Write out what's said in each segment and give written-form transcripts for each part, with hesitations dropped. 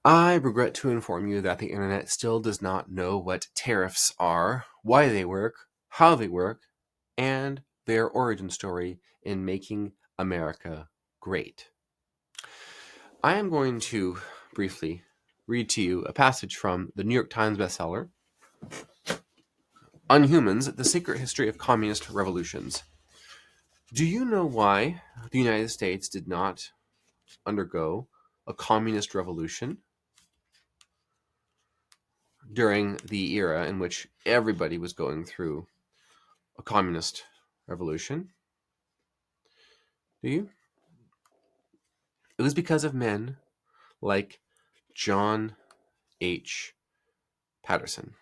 I regret to inform you that the internet still does not know what tariffs are, why they work, how they work, and their origin story in making America great. I am going to briefly read to you a passage from the New York Times bestseller, Unhumans, The Secret History of Communist Revolutions. Do you know why the United States did not undergo a communist revolution during the era in which everybody was going through a communist revolution? Do you? It was because of men like John H. Patterson.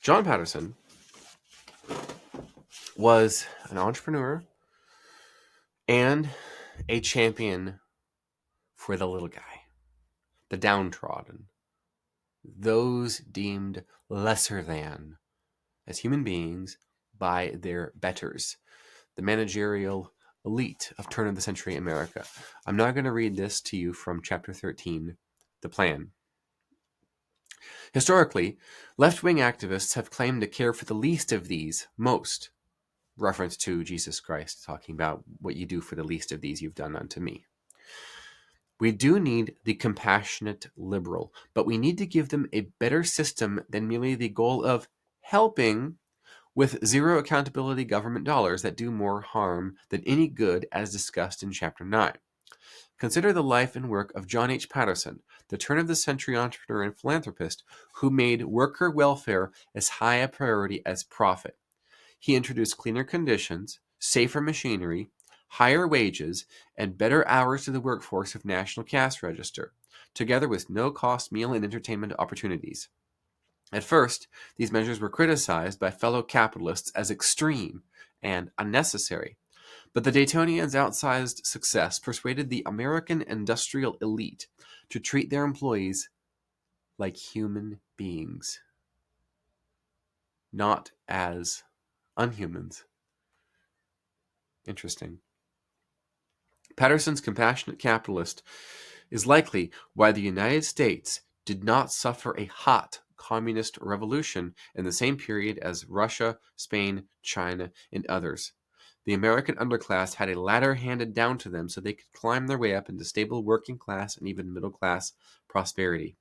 John Patterson was an entrepreneur and a champion for the little guy, the downtrodden, those deemed lesser than as human beings by their betters, the managerial elite of turn of the century America. I'm not going to read this to you from chapter 13, The Plan. Historically, left-wing activists have claimed to care for the least of these most, reference to Jesus Christ talking about what you do for the least of these you've done unto me. We do need the compassionate liberal, but we need to give them a better system than merely the goal of helping with zero accountability government dollars that do more harm than any good, as discussed in Chapter 9. Consider the life and work of John H. Patterson, the turn-of-the-century entrepreneur and philanthropist who made worker welfare as high a priority as profit. He introduced cleaner conditions, safer machinery, higher wages, and better hours to the workforce of National Cash Register, together with no-cost meal and entertainment opportunities. At first, these measures were criticized by fellow capitalists as extreme and unnecessary, but the Daytonians' outsized success persuaded the American industrial elite to treat their employees like human beings, not as unhumans. Interesting. Patterson's compassionate capitalist is likely why the United States did not suffer a hot communist revolution in the same period as Russia, Spain, China, and others. The American underclass had a ladder handed down to them so they could climb their way up into stable working class and even middle class prosperity.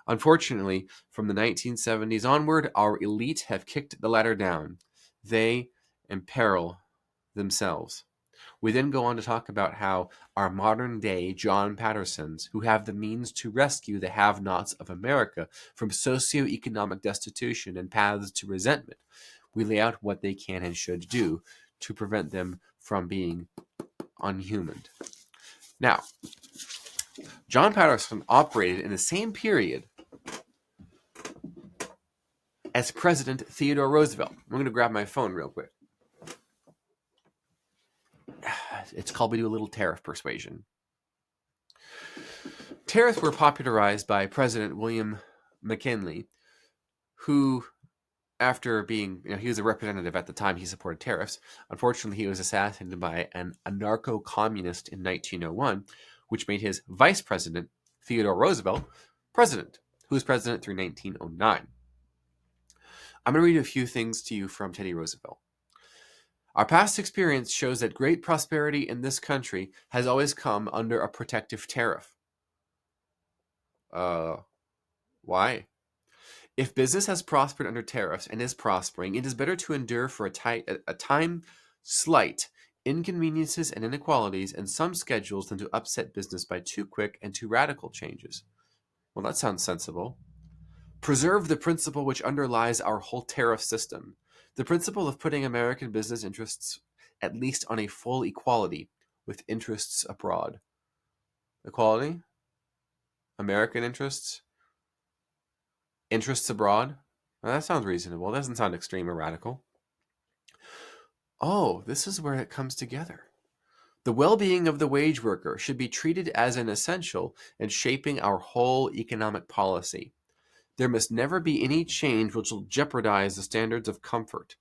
Unfortunately, from the 1970s onward, our elite have kicked the ladder down. They imperil themselves. We then go on to talk about how our modern day John Pattersons, who have the means to rescue the have-nots of America from socioeconomic destitution and paths to resentment, we lay out what they can and should do to prevent them from being unhuman. Now, John Patterson operated in the same period as President Theodore Roosevelt. I'm going to grab my phone real quick. It's called We Do a Little Tariff Persuasion. Tariffs were popularized by President William McKinley, who, after being, he was a representative at the time he supported tariffs. Unfortunately, he was assassinated by an anarcho-communist in 1901, which made his vice president, Theodore Roosevelt, president, who was president through 1909. I'm going to read a few things to you from Teddy Roosevelt. Our past experience shows that great prosperity in this country has always come under a protective tariff. Why? If business has prospered under tariffs and is prospering, it is better to endure for a time slight inconveniences and inequalities and some schedules than to upset business by too quick and too radical changes. Well, that sounds sensible. Preserve the principle which underlies our whole tariff system, the principle of putting American business interests at least on a full equality with interests abroad. Equality? American interests? Interests abroad? Well, that sounds reasonable. It doesn't sound extreme or radical. Oh, this is where it comes together. The well-being of the wage worker should be treated as an essential in shaping our whole economic policy. There must never be any change which will jeopardize the standards of comfort,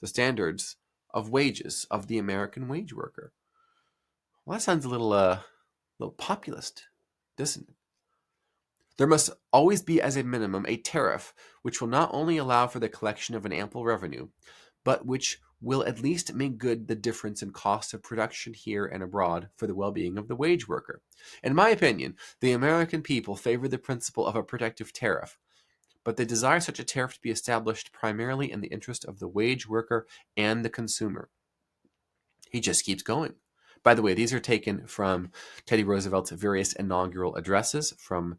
the standards of wages of the American wage worker. Well, that sounds a little populist, doesn't it? There must always be, as a minimum, a tariff which will not only allow for the collection of an ample revenue, but which will at least make good the difference in cost of production here and abroad for the well-being of the wage worker. In my opinion, the American people favor the principle of a protective tariff, but they desire such a tariff to be established primarily in the interest of the wage worker and the consumer. He just keeps going. By the way, these are taken from Teddy Roosevelt's various inaugural addresses from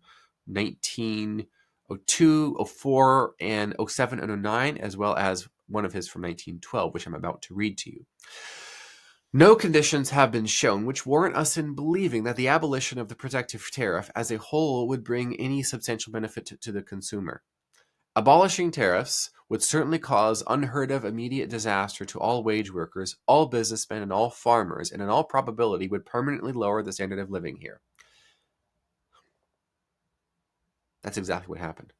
1902, 04, and 07 and 09, as well as one of his from 1912, which I'm about to read to you. No conditions have been shown which warrant us in believing that the abolition of the protective tariff as a whole would bring any substantial benefit to the consumer. Abolishing tariffs would certainly cause unheard of immediate disaster to all wage workers, all businessmen, and all farmers, and in all probability would permanently lower the standard of living here. That's exactly what happened.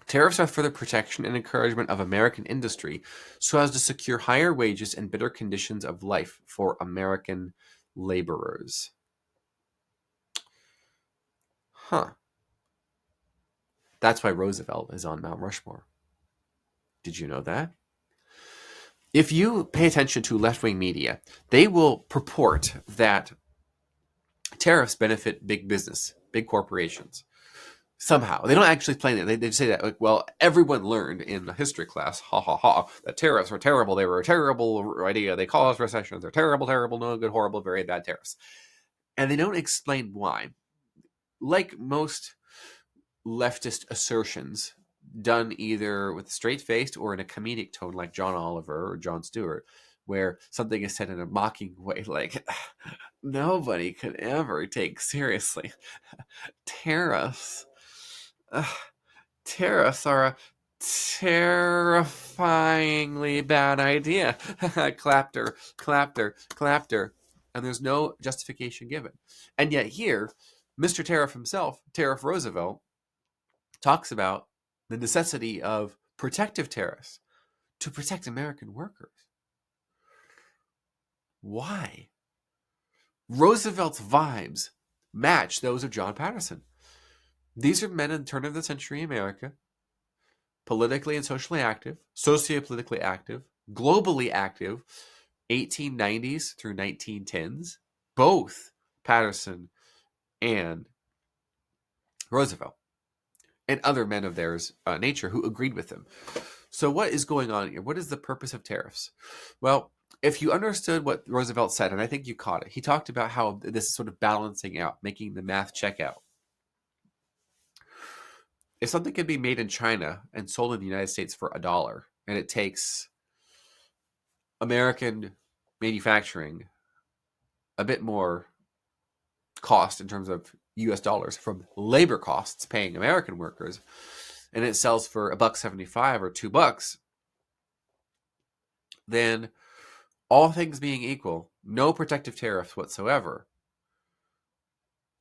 Tariffs are for the protection and encouragement of American industry so as to secure higher wages and better conditions of life for American laborers. That's why Roosevelt is on Mount Rushmore. Did you know that? If you pay attention to left-wing media, they will purport that tariffs benefit big business, big corporations. Somehow. They don't actually explain it. They say that, like, well, everyone learned in the history class, that tariffs were terrible. They were a terrible idea. They caused recessions. They're terrible, terrible, no good, horrible, very bad tariffs. And they don't explain why. Like most leftist assertions, done either with a straight-faced or in a comedic tone like John Oliver or Jon Stewart, where something is said in a mocking way, like, nobody could ever take seriously tariffs. Tariffs are a terrifyingly bad idea. Clapter, clapter, clapter. And there's no justification given. And yet here, Mr. Tariff himself, Tariff Roosevelt, talks about the necessity of protective tariffs to protect American workers. Why? Roosevelt's vibes match those of John Patterson. These are men in the turn of the century America, politically and socially active, sociopolitically active, globally active, 1890s through 1910s, both Patterson and Roosevelt, and other men of theirs nature who agreed with them. So what is going on here? What is the purpose of tariffs? Well, if you understood what Roosevelt said, and I think you caught it, he talked about how this is sort of balancing out, making the math check out. If something can be made in China and sold in the United States for $1, and it takes American manufacturing a bit more cost in terms of US dollars from labor costs paying American workers, and it sells for $1.75 or $2, then all things being equal, no protective tariffs whatsoever,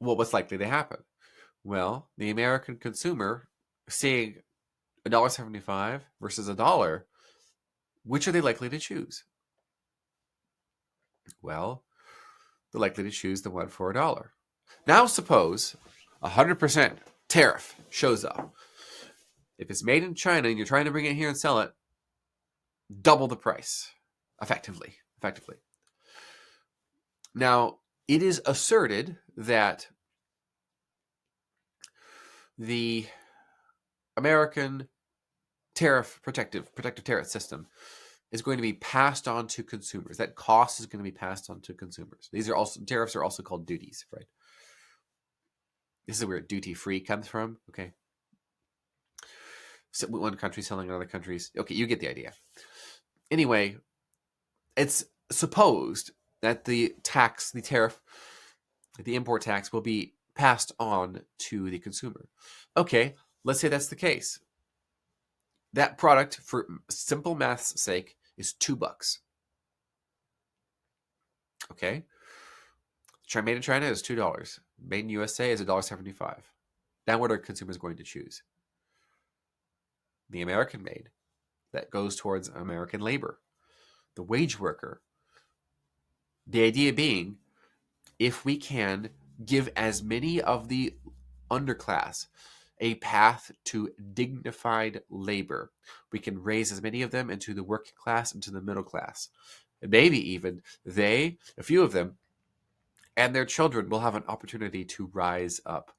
what's likely to happen? Well, the American consumer, seeing $1.75 versus $1, which are they likely to choose? Well, they're likely to choose the one for $1. Now suppose 100% tariff shows up. If it's made in China and you're trying to bring it here and sell it, double the price, effectively. Now, it is asserted that the American protective tariff system is going to be passed on to consumers. That cost is going to be passed on to consumers. Tariffs are also called duties, right? This is where duty-free comes from, okay? So one country selling in other countries. Okay, you get the idea. Anyway, it's supposed that the import tax will be passed on to the consumer. Okay, let's say that's the case. That product, for simple math's sake, is $2. Okay? Made in China is $2. Made in USA is $1.75. Now what are consumers going to choose? The American made. That goes towards American labor. The wage worker. The idea being, if we can give as many of the underclass a path to dignified labor. We can raise as many of them into the working class, into the middle class. And maybe even a few of them, and their children will have an opportunity to rise up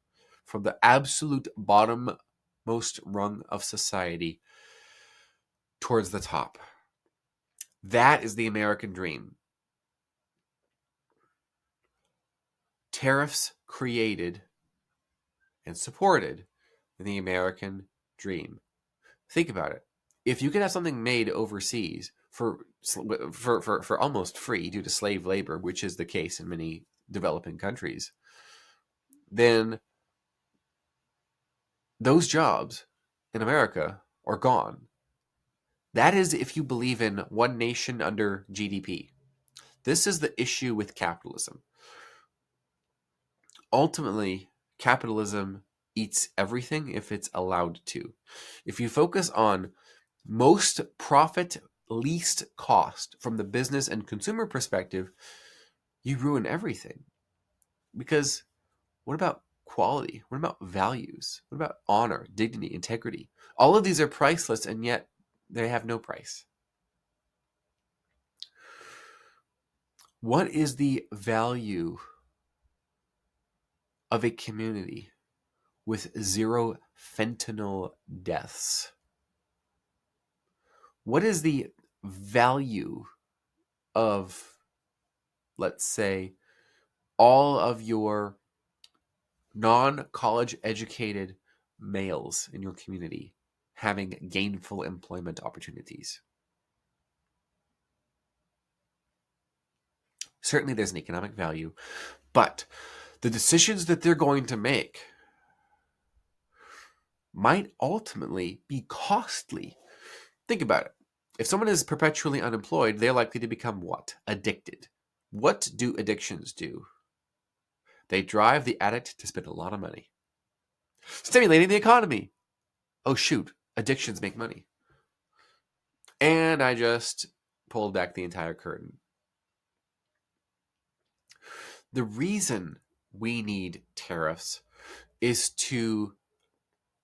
from the absolute bottommost rung of society towards the top. That is the American dream. Tariffs created and supported the American dream. Think about it. If you could have something made overseas for almost free due to slave labor, which is the case in many developing countries, then those jobs in America are gone. That is if you believe in one nation under GDP. This is the issue with capitalism. Ultimately, capitalism eats everything if it's allowed to. If you focus on most profit, least cost from the business and consumer perspective, you ruin everything. Because what about quality? What about values? What about honor, dignity, integrity? All of these are priceless, and yet they have no price. What is the value of a community with 0 fentanyl deaths? What is the value of, let's say, all of your non-college educated males in your community having gainful employment opportunities? Certainly there's an economic value, but the decisions that they're going to make might ultimately be costly. Think about it. If someone is perpetually unemployed, they're likely to become what? Addicted. What do addictions do? They drive the addict to spend a lot of money. Stimulating the economy. Oh shoot, addictions make money. And I just pulled back the entire curtain. The reason we need tariffs is to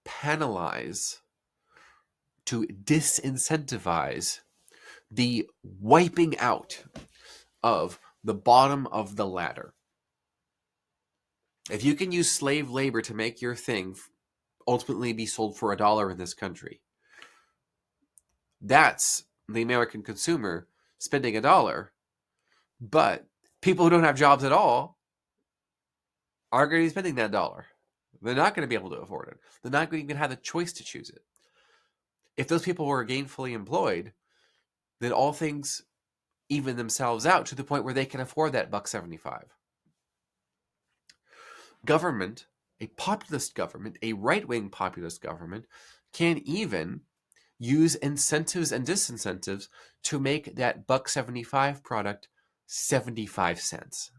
penalize, to disincentivize the wiping out of the bottom of the ladder. If you can use slave labor to make your thing ultimately be sold for $1 in this country, that's the American consumer spending $1. But people who don't have jobs at all are going to be spending that $1. They're not going to be able to afford it. They're not going to even have the choice to choose it. If those people were gainfully employed, then all things even themselves out to the point where they can afford that $1.75. Government, a populist government, a right-wing populist government, can even use incentives and disincentives to make that $1.75 product 75 cents.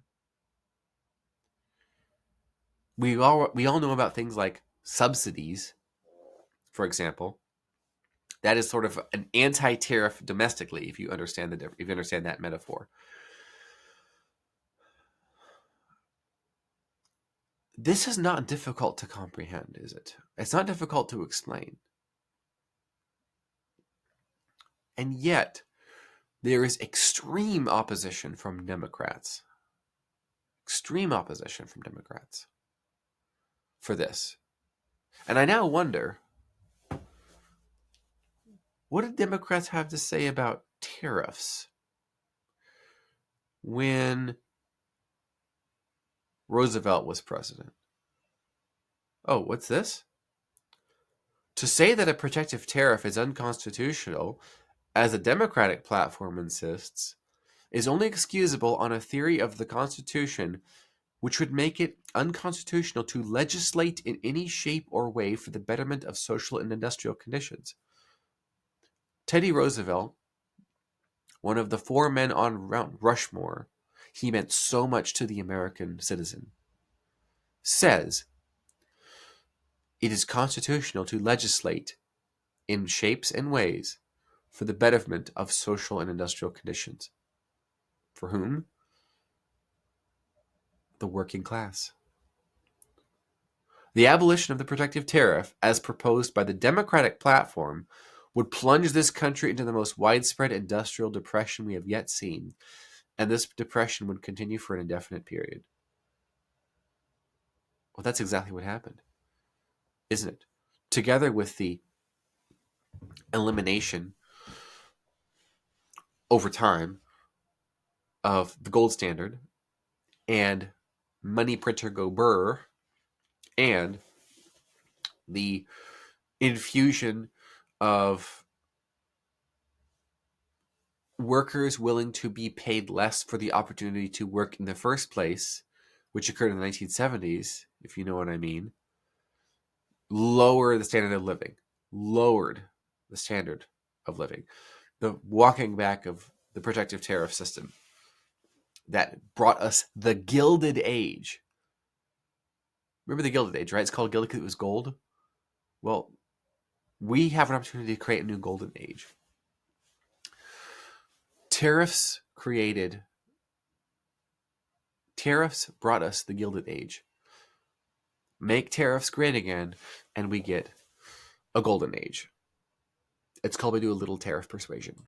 We all know about things like subsidies, for example. That is sort of an anti-tariff domestically, if you understand that metaphor. This is not difficult to comprehend, is it? It's not difficult to explain. And yet, there is extreme opposition from Democrats. Extreme opposition from Democrats for this. And I now wonder, what did Democrats have to say about tariffs when Roosevelt was president? Oh, what's this? To say that a protective tariff is unconstitutional, as the Democratic platform insists, is only excusable on a theory of the Constitution which would make it unconstitutional to legislate in any shape or way for the betterment of social and industrial conditions. Teddy Roosevelt, one of the 4 men on Mount Rushmore, he meant so much to the American citizen, says it is constitutional to legislate in shapes and ways for the betterment of social and industrial conditions. For whom? The working class. The abolition of the protective tariff, as proposed by the Democratic platform, would plunge this country into the most widespread industrial depression we have yet seen, and this depression would continue for an indefinite period. Well, that's exactly what happened, isn't it? Together with the elimination over time of the gold standard and money printer go burr and the infusion of workers willing to be paid less for the opportunity to work in the first place, which occurred in the 1970s, if you know what I mean, lower the standard of living, lowered the standard of living. The walking back of the protective tariff system that brought us the Gilded Age. Remember the Gilded Age, right? It's called Gilded because it was gold. Well, we have an opportunity to create a new Golden Age. Tariffs brought us the Gilded Age. Make tariffs great again, and we get a Golden Age. It's called we do a little tariff persuasion.